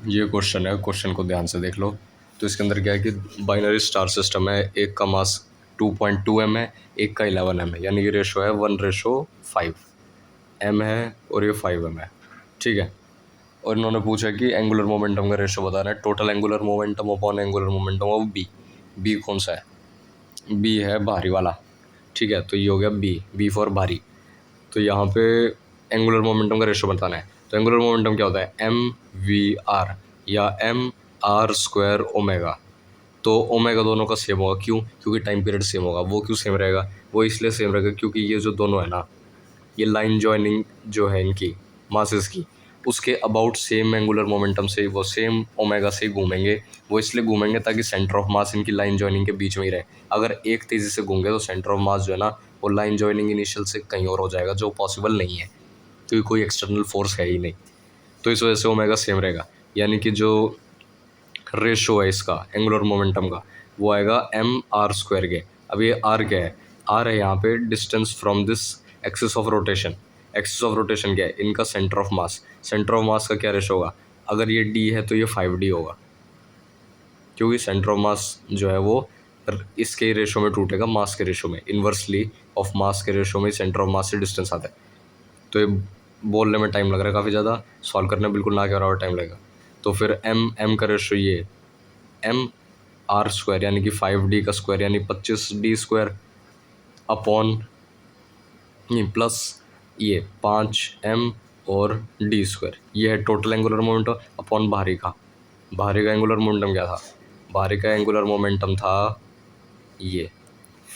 ये क्वेश्चन है, क्वेश्चन को ध्यान से देख लो। तो इसके अंदर क्या है कि बाइनरी स्टार सिस्टम है, एक का मास 2.2 m है, एक का 11 m है, यानी ये रेशो है 1:5 m है और ये 5 m है। ठीक है। और इन्होंने पूछा कि एंगुलर मोमेंटम का रेशो बताना है, total angular momentum upon angular momentum of B. B कौन सा है? बी है भारी वाला। ठीक है, तो ये हो गया बी, बी फॉर भारी। तो यहाँ पे एंगुलर मोमेंटम का रेशो बताना है। तो एंगुलर मोमेंटम क्या होता है? mv/r या mr² ओमेगा। तो ओमेगा दोनों का सेम होगा, क्यों? क्योंकि टाइम पीरियड सेम होगा। वो क्यों सेम रहेगा? वो इसलिए सेम रहेगा क्योंकि ये जो दोनों है ना, ये लाइन जॉइनिंग जो है इनकी मासेस की, उसके अबाउट सेम एंगुलर मोमेंटम से वो सेम ओमेगा से घूमेंगे। वो इसलिए घूमेंगे ताकि सेंटर ऑफ मास इनकी लाइन जॉइनिंग के बीच में ही रहे। अगर एक तेज़ी से घूमेंगे तो सेंटर ऑफ मास जो है ना, वो लाइन जॉइनिंग इनिशियल से कहीं और हो जाएगा, जो पॉसिबल नहीं है क्योंकि कोई एक्सटर्नल फोर्स है ही नहीं। तो इस वजह से ओमेगा सेम रहेगा, यानी कि जो रेशो है इसका एंगुलर मोमेंटम का, वो आएगा mr² के। अब ये r क्या है? r है यहाँ पे distance from this axis of rotation. Axis of rotation क्या है? इनका centre of mass. Centre of mass का क्या रेशो होगा? अगर ये d है तो ये 5d होगा, क्योंकि सेंटर ऑफ मास जो है वो इसके रेशो में टूटेगा, मास के रेशो में, इन्वर्सली ऑफ मास के रेशो में सेंटर ऑफ मास से डिस्टेंस आता है। तो ये बोलने में टाइम लग रहा है काफ़ी ज़्यादा, सॉल्व करने में बिल्कुल ना के बराबर टाइम लगेगा। तो फिर m का रेशो ये mr² यानी कि 5d का स्क्वायर यानी 25d² अपॉन नहीं प्लस ये 5m और d²। ये है टोटल एंगुलर मोमेंटम अपॉन बाहरी का। बाहरी का एंगुलर मोमेंटम क्या था? बाहरी का एंगुलर मोमेंटम था ये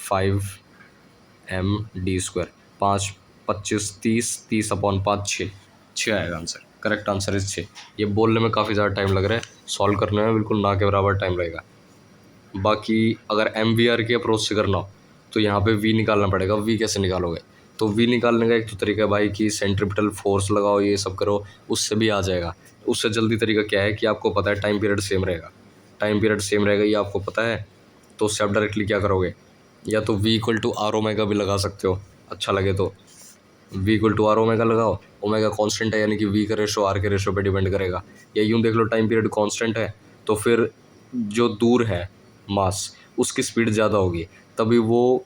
5m d²। 5 25 30 30 अपॉन 5 6 6 आएगा आंसर। Correct answer is 6। ये बोलने में काफ़ी ज़्यादा टाइम लग रहा है, सॉल्व करने में बिल्कुल ना के बराबर टाइम लगेगा। बाकी अगर MVR के अप्रोच से करना हो तो यहाँ पे V निकालना पड़ेगा। V कैसे निकालोगे? तो V निकालने का एक तो तरीका है भाई कि सेंट्रीपिटल फोर्स लगाओ, ये सब करो, उससे भी आ जाएगा। उससे जल्दी तरीका क्या है कि आपको पता है टाइम पीरियड सेम रहेगा। टाइम पीरियड सेम रहेगा, ये आपको पता है, तो उससे आप डायरेक्टली क्या करोगे? या तो V=R ओमेगा भी लगा सकते हो, अच्छा लगे तो। V=R ओमेगा लगाओ। ओमेगा कांस्टेंट है, यानी कि V का रेशो R के रेशो पे डिपेंड करेगा। या यूँ देख लो, टाइम पीरियड कांस्टेंट है तो फिर जो दूर है मास, उसकी स्पीड ज़्यादा होगी, तभी वो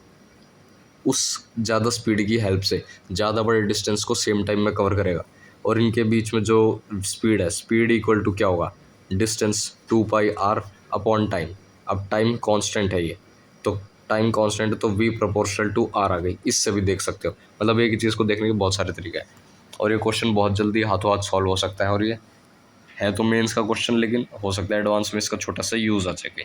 उस ज़्यादा स्पीड की हेल्प से ज़्यादा बड़े डिस्टेंस को सेम टाइम में कवर करेगा। और इनके बीच में जो स्पीड है, स्पीड इक्वल टू क्या होगा? Distance 2πr upon time. अब टाइम कांस्टेंट है ये, तो टाइम कांस्टेंट है तो v प्रोपोर्शनल टू r आ गई। इससे भी देख सकते हो, मतलब एक ही चीज़ को देखने के बहुत सारे तरीके हैं। और ये क्वेश्चन बहुत जल्दी हाथों हाथ सॉल्व हो सकता है। और ये है तो मेंस का क्वेश्चन, लेकिन हो सकता है एडवांस में इसका छोटा सा यूज़ आ सके।